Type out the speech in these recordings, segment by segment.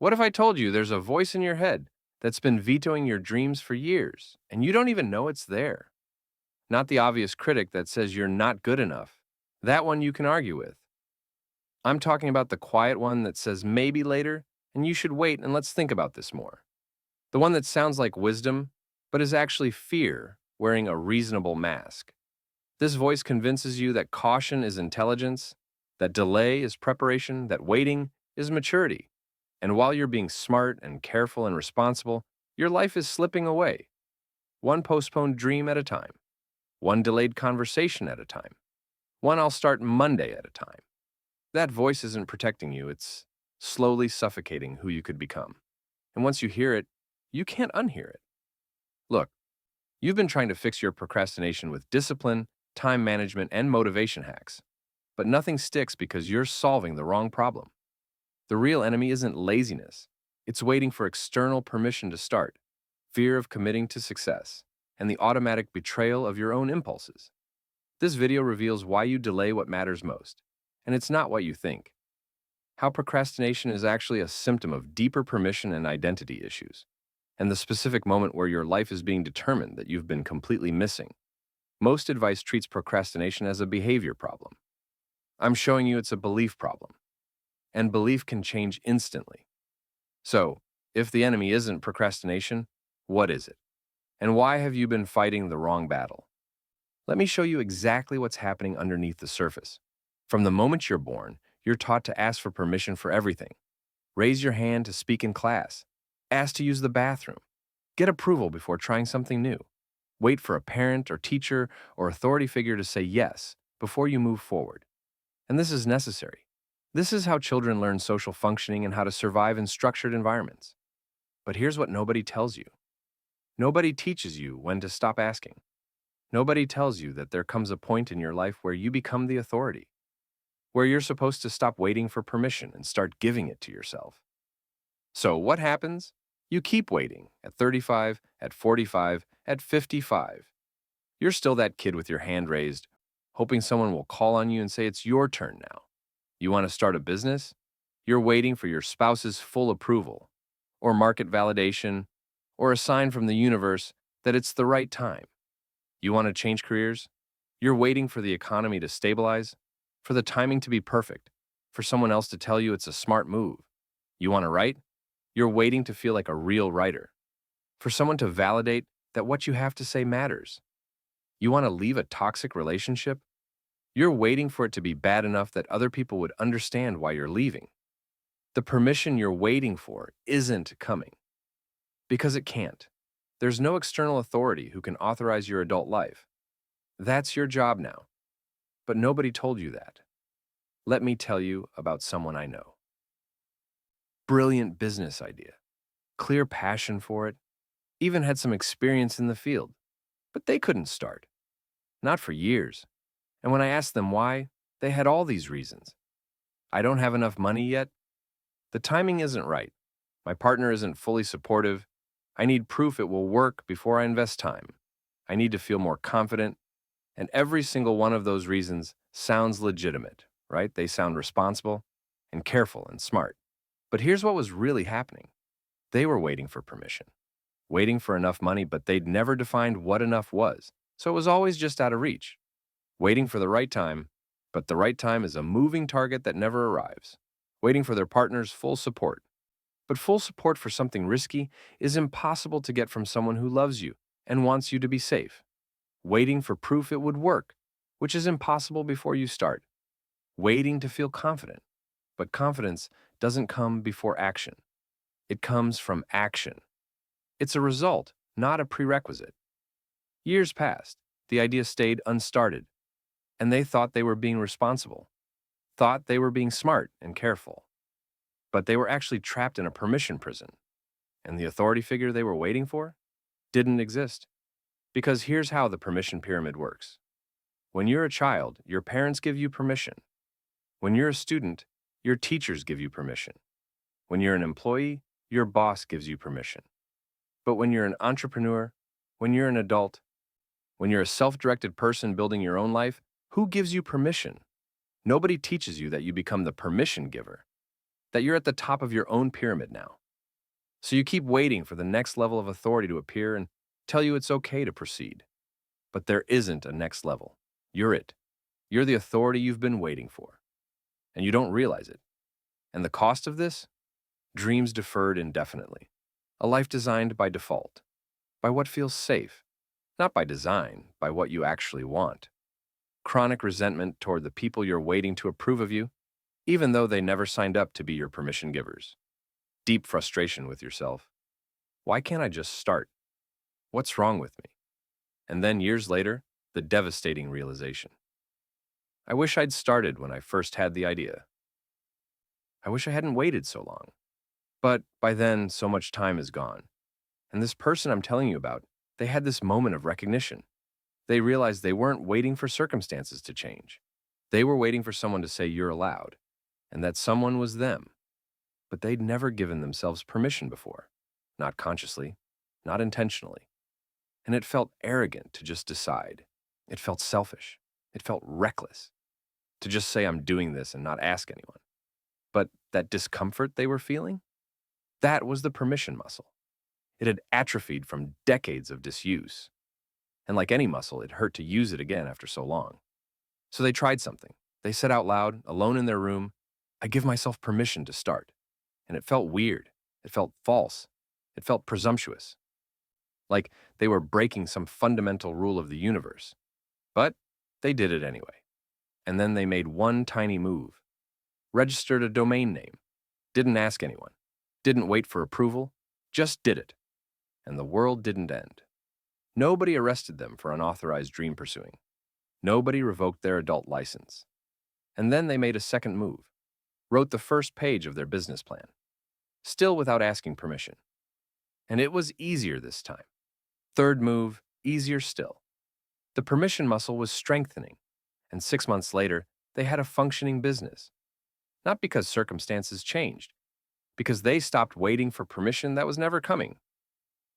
What if I told you there's a voice in your head that's been vetoing your dreams for years, and you don't even know it's there? Not the obvious critic that says you're not good enough. That one you can argue with. I'm talking about the quiet one that says maybe later, and you should wait and let's think about this more. The one that sounds like wisdom, but is actually fear wearing a reasonable mask. This voice convinces you that caution is intelligence, that delay is preparation, that waiting is maturity. And while you're being smart and careful and responsible, your life is slipping away, one postponed dream at a time, one delayed conversation at a time, one I'll start Monday at a time. That voice isn't protecting you, it's slowly suffocating who you could become. And once you hear it, you can't unhear it. Look, you've been trying to fix your procrastination with discipline, time management, and motivation hacks. But nothing sticks because you're solving the wrong problem. The real enemy isn't laziness. It's waiting for external permission to start, fear of committing to success, and the automatic betrayal of your own impulses. This video reveals why you delay what matters most, and it's not what you think. How procrastination is actually a symptom of deeper permission and identity issues, and the specific moment where your life is being determined that you've been completely missing. Most advice treats procrastination as a behavior problem. I'm showing you it's a belief problem, and belief can change instantly. So, if the enemy isn't procrastination, what is it? And why have you been fighting the wrong battle? Let me show you exactly what's happening underneath the surface. From the moment you're born, you're taught to ask for permission for everything. Raise your hand to speak in class. Ask to use the bathroom. Get approval before trying something new. Wait for a parent or teacher or authority figure to say yes before you move forward. And this is necessary. This is how children learn social functioning and how to survive in structured environments. But here's what nobody tells you. Nobody teaches you when to stop asking. Nobody tells you that there comes a point in your life where you become the authority, where you're supposed to stop waiting for permission and start giving it to yourself. So what happens? You keep waiting at 35, at 45, at 55. You're still that kid with your hand raised, hoping someone will call on you and say it's your turn now. You want to start a business? You're waiting for your spouse's full approval, or market validation, or a sign from the universe that it's the right time. You want to change careers? You're waiting for the economy to stabilize, for the timing to be perfect, for someone else to tell you it's a smart move. You want to write? You're waiting to feel like a real writer, for someone to validate that what you have to say matters. You want to leave a toxic relationship? You're waiting for it to be bad enough that other people would understand why you're leaving. The permission you're waiting for isn't coming, because it can't. There's no external authority who can authorize your adult life. That's your job now. But nobody told you that. Let me tell you about someone I know. Brilliant business idea, clear passion for it, even had some experience in the field. But they couldn't start. Not for years. And when I asked them why, they had all these reasons. I don't have enough money yet. The timing isn't right. My partner isn't fully supportive. I need proof it will work before I invest time. I need to feel more confident. And every single one of those reasons sounds legitimate, right? They sound responsible and careful and smart. But here's what was really happening. They were waiting for permission, waiting for enough money, but they'd never defined what enough was. So it was always just out of reach. Waiting for the right time, but the right time is a moving target that never arrives. Waiting for their partner's full support. But full support for something risky is impossible to get from someone who loves you and wants you to be safe. Waiting for proof it would work, which is impossible before you start. Waiting to feel confident. But confidence doesn't come before action. It comes from action. It's a result, not a prerequisite. Years passed. The idea stayed unstarted. And they thought they were being responsible, thought they were being smart and careful. But they were actually trapped in a permission prison. And the authority figure they were waiting for didn't exist. Because here's how the permission pyramid works. When you're a child, your parents give you permission. When you're a student, your teachers give you permission. When you're an employee, your boss gives you permission. But when you're an entrepreneur, when you're an adult, when you're a self-directed person building your own life, who gives you permission? Nobody teaches you that you become the permission giver. that you're at the top of your own pyramid now. So you keep waiting for the next level of authority to appear and tell you it's okay to proceed. But there isn't a next level. You're it. You're the authority you've been waiting for. And you don't realize it. And the cost of this? Dreams deferred indefinitely. A life designed by default, by what feels safe, not by design, by what you actually want. Chronic resentment toward the people you're waiting to approve of you, even though they never signed up to be your permission givers. Deep frustration with yourself. Why can't I just start? What's wrong with me? And then years later, the devastating realization. I wish I'd started when I first had the idea. I wish I hadn't waited so long. But by then, so much time is gone. And this person I'm telling you about, they had this moment of recognition. They realized they weren't waiting for circumstances to change. They were waiting for someone to say you're allowed, and that someone was them. But they'd never given themselves permission before. Not consciously, not intentionally. And it felt arrogant to just decide. It felt selfish. It felt reckless to just say I'm doing this and not ask anyone. But that discomfort they were feeling, that was the permission muscle. It had atrophied from decades of disuse. And like any muscle, it hurt to use it again after so long. So they tried something. They said out loud, alone in their room, I give myself permission to start. And it felt weird. It felt false. It felt presumptuous. Like they were breaking some fundamental rule of the universe. But they did it anyway. And then they made one tiny move. Registered a domain name. Didn't ask anyone. Didn't wait for approval. Just did it. And the world didn't end. Nobody arrested them for unauthorized dream pursuing. Nobody revoked their adult license. And then they made a second move. Wrote the first page of their business plan. Still without asking permission. And it was easier this time. Third move, easier still. The permission muscle was strengthening. And 6 months later, they had a functioning business. Not because circumstances changed. Because they stopped waiting for permission that was never coming.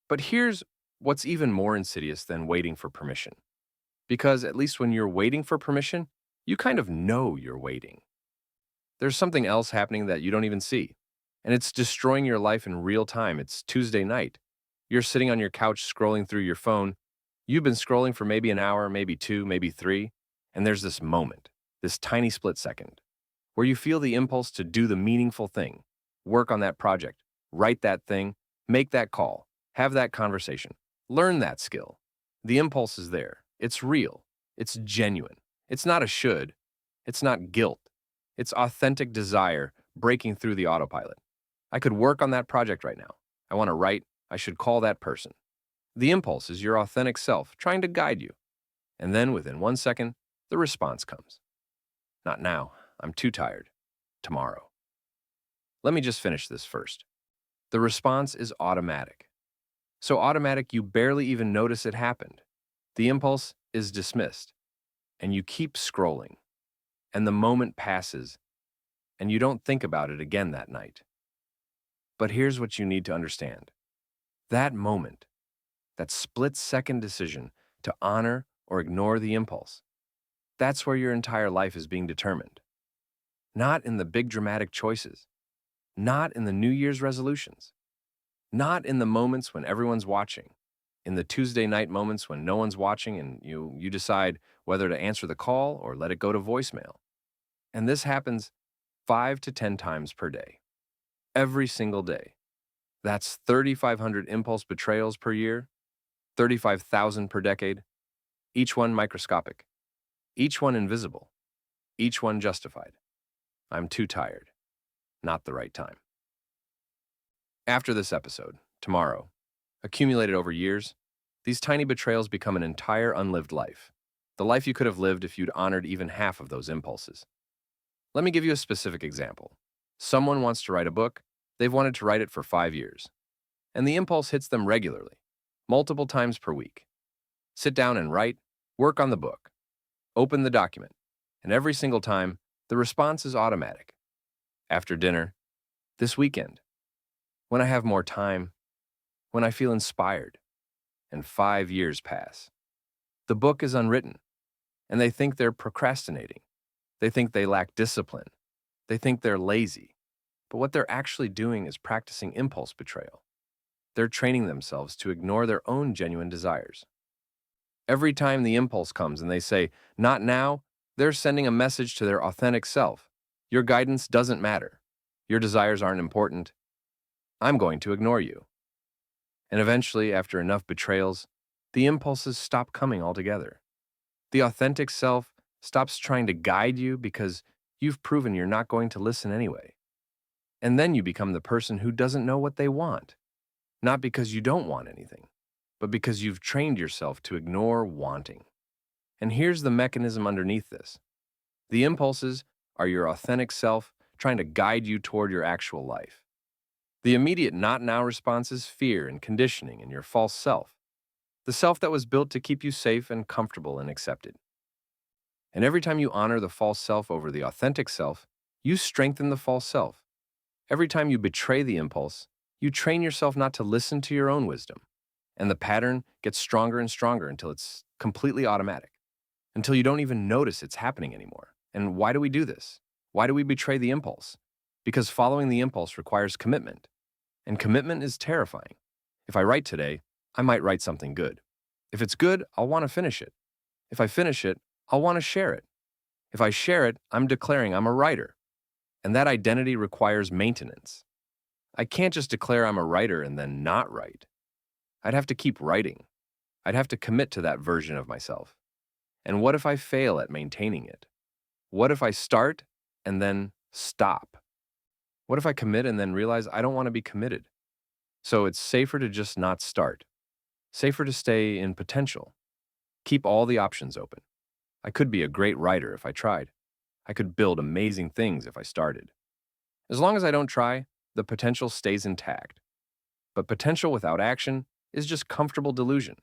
But here's what's even more insidious than waiting for permission. Because at least when you're waiting for permission, you kind of know you're waiting. There's something else happening that you don't even see. And it's destroying your life in real time. It's Tuesday night. You're sitting on your couch scrolling through your phone. You've been scrolling for maybe an hour, maybe 2, maybe 3. And there's this moment, this tiny split second, where you feel the impulse to do the meaningful thing. Work on that project. Write that thing. Make that call. Have that conversation. Learn that skill. The impulse is there. It's real. It's genuine. It's not a should. It's not guilt. It's authentic desire breaking through the autopilot. I could work on that project right now. I want to write. I should call that person. The impulse is your authentic self trying to guide you. And then within 1 second, the response comes. Not now. I'm too tired. Tomorrow. Let me just finish this first. The response is automatic. So automatic you barely even notice it happened. The impulse is dismissed. And you keep scrolling. And the moment passes. And you don't think about it again that night. But here's what you need to understand. That moment, that split-second decision to honor or ignore the impulse, that's where your entire life is being determined. Not in the big dramatic choices. Not in the New Year's resolutions. Not in the moments when everyone's watching. In the Tuesday night moments when no one's watching and you decide whether to answer the call or let it go to voicemail. And this happens 5 to 10 times per day. Every single day. That's 3,500 impulse betrayals per year, 35,000 per decade, each one microscopic, each one invisible, each one justified. I'm too tired. Not the right time. After this episode, tomorrow, accumulated over years, these tiny betrayals become an entire unlived life. The life you could have lived if you'd honored even half of those impulses. Let me give you a specific example. Someone wants to write a book. They've wanted to write it for 5 years. And the impulse hits them regularly, multiple times per week. Sit down and write, work on the book. Open the document. And every single time, the response is automatic. After dinner, this weekend, when I have more time, when I feel inspired, and 5 years pass. The book is unwritten, and they think they're procrastinating. They think they lack discipline. They think they're lazy. but what they're actually doing is practicing impulse betrayal. They're training themselves to ignore their own genuine desires. Every time the impulse comes and they say, "Not now," they're sending a message to their authentic self. Your guidance doesn't matter. Your desires aren't important. I'm going to ignore you. And eventually, after enough betrayals, the impulses stop coming altogether. The authentic self stops trying to guide you because you've proven you're not going to listen anyway. And then you become the person who doesn't know what they want, not because you don't want anything, but because you've trained yourself to ignore wanting. And here's the mechanism underneath this. The impulses are your authentic self trying to guide you toward your actual life. The immediate not now response is fear and conditioning in your false self, the self that was built to keep you safe and comfortable and accepted. And every time you honor the false self over the authentic self, you strengthen the false self. Every time you betray the impulse, you train yourself not to listen to your own wisdom. And the pattern gets stronger and stronger until it's completely automatic, until you don't even notice it's happening anymore. And why do we do this? Why do we betray the impulse? Because following the impulse requires commitment. And commitment is terrifying. If I write today, I might write something good. If it's good, I'll want to finish it. If I finish it, I'll want to share it. If I share it, I'm declaring I'm a writer. And that identity requires maintenance. I can't just declare I'm a writer and then not write. I'd have to keep writing. I'd have to commit to that version of myself. And what if I fail at maintaining it? What if I start and then stop? What if I commit and then realize I don't want to be committed? So it's safer to just not start. Safer to stay in potential. Keep all the options open. I could be a great writer if I tried. I could build amazing things if I started. As long as I don't try, the potential stays intact. But potential without action is just comfortable delusion.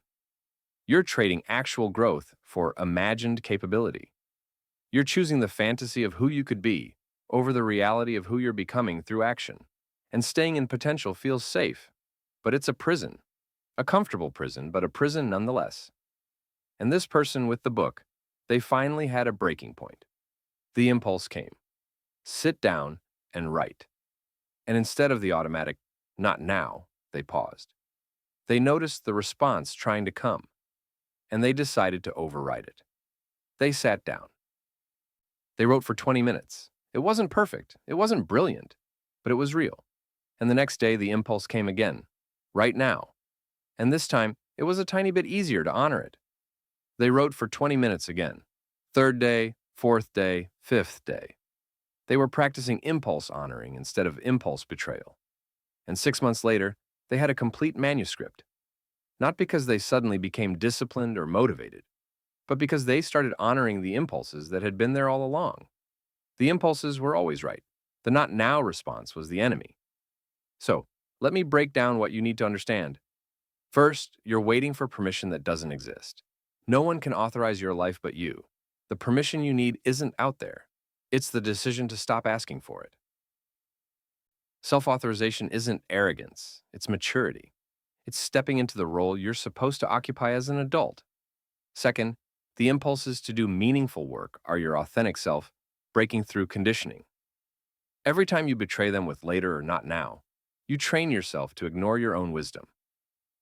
You're trading actual growth for imagined capability. You're choosing the fantasy of who you could be over the reality of who you're becoming through action. And staying in potential feels safe, but it's a prison. A comfortable prison, but a prison nonetheless. And this person with the book, they finally had a breaking point. The impulse came. Sit down and write. And instead of the automatic, "not now," they paused. They noticed the response trying to come, and they decided to override it. They sat down. They wrote for 20 minutes. It wasn't perfect. It wasn't brilliant, but it was real. And the next day, the impulse came again. Right now. And this time, it was a tiny bit easier to honor it. They wrote for 20 minutes again. Third day, fourth day, fifth day. They were practicing impulse honoring instead of impulse betrayal. And 6 months later, they had a complete manuscript. Not because they suddenly became disciplined or motivated, but because they started honoring the impulses that had been there all along. The impulses were always right. The not now response was the enemy. So, let me break down what you need to understand. First, you're waiting for permission that doesn't exist. No one can authorize your life but you. The permission you need isn't out there. It's the decision to stop asking for it. Self-authorization isn't arrogance, it's maturity. It's stepping into the role you're supposed to occupy as an adult. Second, the impulses to do meaningful work are your authentic self breaking through conditioning. Every time you betray them with later or not now, you train yourself to ignore your own wisdom.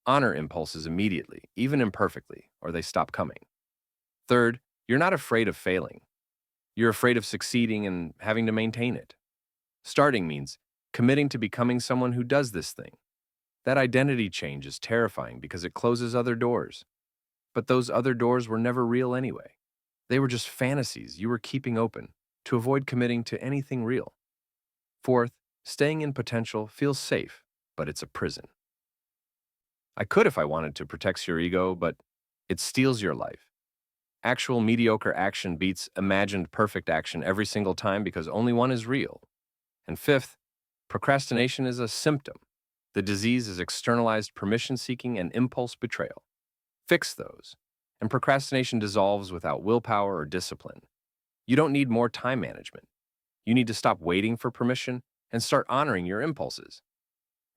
Honor impulses immediately, even imperfectly, or they stop coming. Third, you're not afraid of failing. You're afraid of succeeding and having to maintain it. Starting means committing to becoming someone who does this thing. That identity change is terrifying because it closes other doors. But those other doors were never real anyway. They were just fantasies you were keeping open to avoid committing to anything real. Fourth, staying in potential feels safe, but it's a prison. I could if I wanted to protect your ego, but it steals your life. Actual mediocre action beats imagined perfect action every single time because only one is real. And fifth, procrastination is a symptom. The disease is externalized permission-seeking and impulse betrayal. Fix those, and procrastination dissolves without willpower or discipline. You don't need more time management. You need to stop waiting for permission and start honoring your impulses.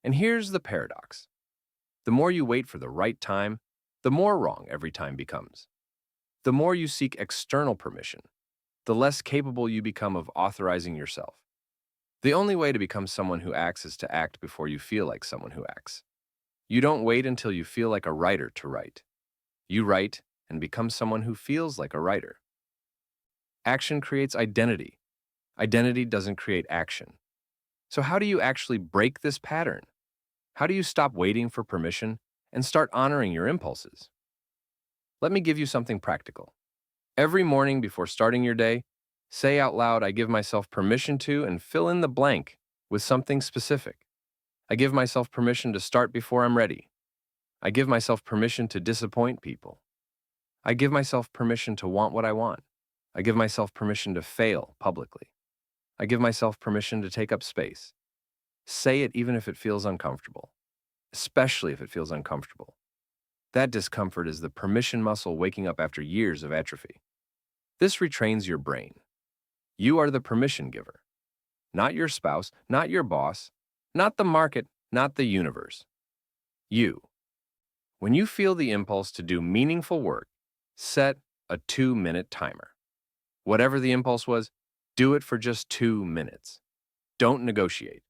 And here's the paradox. The more you wait for the right time, the more wrong every time becomes. The more you seek external permission, the less capable you become of authorizing yourself. The only way to become someone who acts is to act before you feel like someone who acts. You don't wait until you feel like a writer to write. You write and become someone who feels like a writer. Action creates identity. Identity doesn't create action. So how do you actually break this pattern? How do you stop waiting for permission and start honoring your impulses? Let me give you something practical. Every morning before starting your day, say out loud, I give myself permission to, and fill in the blank with something specific. I give myself permission to start before I'm ready. I give myself permission to disappoint people. I give myself permission to want what I want. I give myself permission to fail publicly. I give myself permission to take up space. Say it even if it feels uncomfortable, especially if it feels uncomfortable. That discomfort is the permission muscle waking up after years of atrophy. This retrains your brain. You are the permission giver. Not your spouse, not your boss, not the market, not the universe. You. When you feel the impulse to do meaningful work, set a 2-minute timer. Whatever the impulse was, do it for just 2 minutes. Don't negotiate.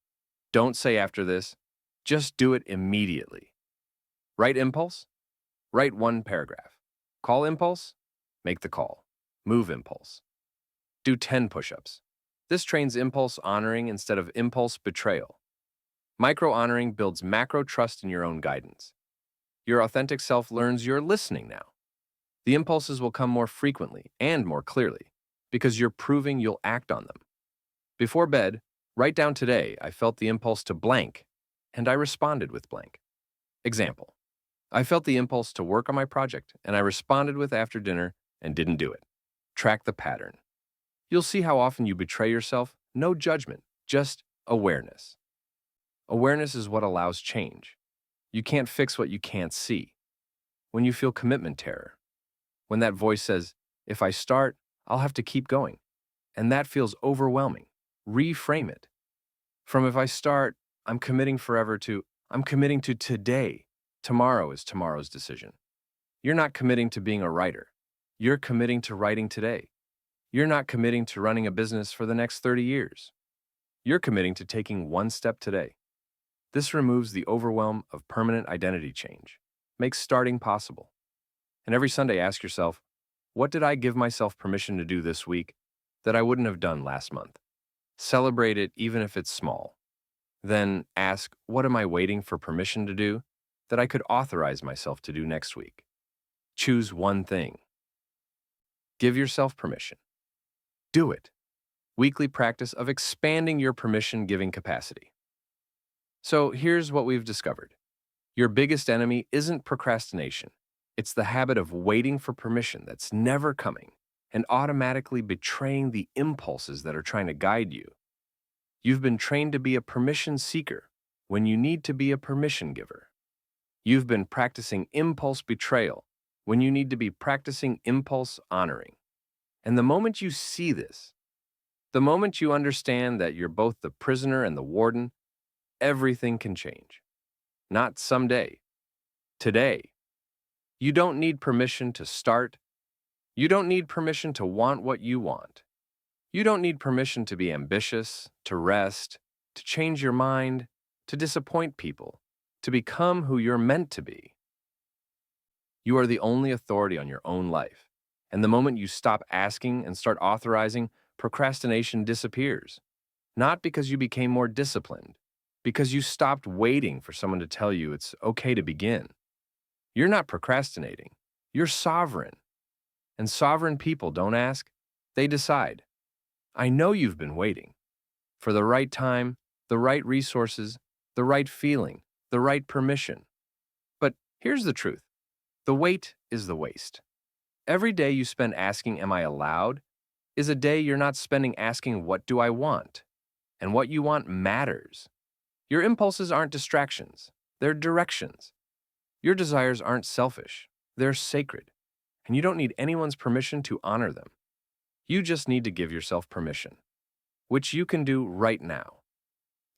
Don't say after this. Just do it immediately. Write impulse? Write 1 paragraph. Call impulse? Make the call. Move impulse. Do 10 push-ups. This trains impulse honoring instead of impulse betrayal. Micro-honoring builds macro trust in your own guidance. Your authentic self learns you're listening now. The impulses will come more frequently and more clearly because you're proving you'll act on them. Before bed, write down today, I felt the impulse to blank, and I responded with blank. Example, I felt the impulse to work on my project, and I responded with after dinner and didn't do it. Track the pattern. You'll see how often you betray yourself, no judgment, just awareness. Awareness is what allows change. You can't fix what you can't see. When you feel commitment terror, when that voice says, if I start, I'll have to keep going, and that feels overwhelming, reframe it. From if I start, I'm committing forever to, I'm committing to today. Tomorrow is tomorrow's decision. You're not committing to being a writer. You're committing to writing today. You're not committing to running a business for the next 30 years. You're committing to taking 1 step today. This removes the overwhelm of permanent identity change, makes starting possible. And every Sunday, ask yourself, what did I give myself permission to do this week that I wouldn't have done last month? Celebrate it even if it's small. Then ask, what am I waiting for permission to do that I could authorize myself to do next week? Choose one thing. Give yourself permission. Do it. Weekly practice of expanding your permission-giving capacity. So here's what we've discovered. Your biggest enemy isn't procrastination. It's the habit of waiting for permission that's never coming and automatically betraying the impulses that are trying to guide you. You've been trained to be a permission seeker when you need to be a permission giver. You've been practicing impulse betrayal when you need to be practicing impulse honoring. And the moment you see this, the moment you understand that you're both the prisoner and the warden, everything can change. Not someday. Today. You don't need permission to start. You don't need permission to want what you want. You don't need permission to be ambitious, to rest, to change your mind, to disappoint people, to become who you're meant to be. You are the only authority on your own life. And the moment you stop asking and start authorizing, procrastination disappears. Not because you became more disciplined, because you stopped waiting for someone to tell you it's okay to begin. You're not procrastinating. You're sovereign. And sovereign people don't ask, they decide. I know you've been waiting for the right time, the right resources, the right feeling, the right permission. But here's the truth. The wait is the waste. Every day you spend asking, am I allowed, is a day you're not spending asking, what do I want? And what you want matters. Your impulses aren't distractions. They're directions. Your desires aren't selfish. They're sacred. And you don't need anyone's permission to honor them. You just need to give yourself permission, which you can do right now,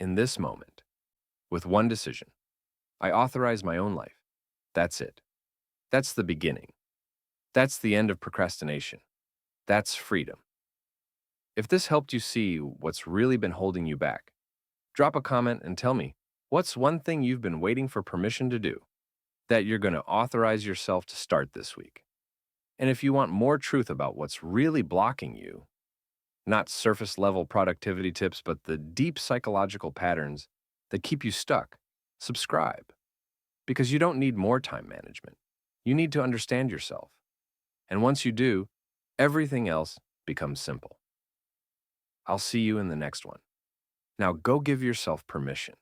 in this moment, with one decision. I authorize my own life. That's it. That's the beginning. That's the end of procrastination. That's freedom. If this helped you see what's really been holding you back, drop a comment and tell me what's one thing you've been waiting for permission to do that you're going to authorize yourself to start this week. And if you want more truth about what's really blocking you, not surface level productivity tips, but the deep psychological patterns that keep you stuck, subscribe. Because you don't need more time management. You need to understand yourself. And once you do, everything else becomes simple. I'll see you in the next one. Now go give yourself permission.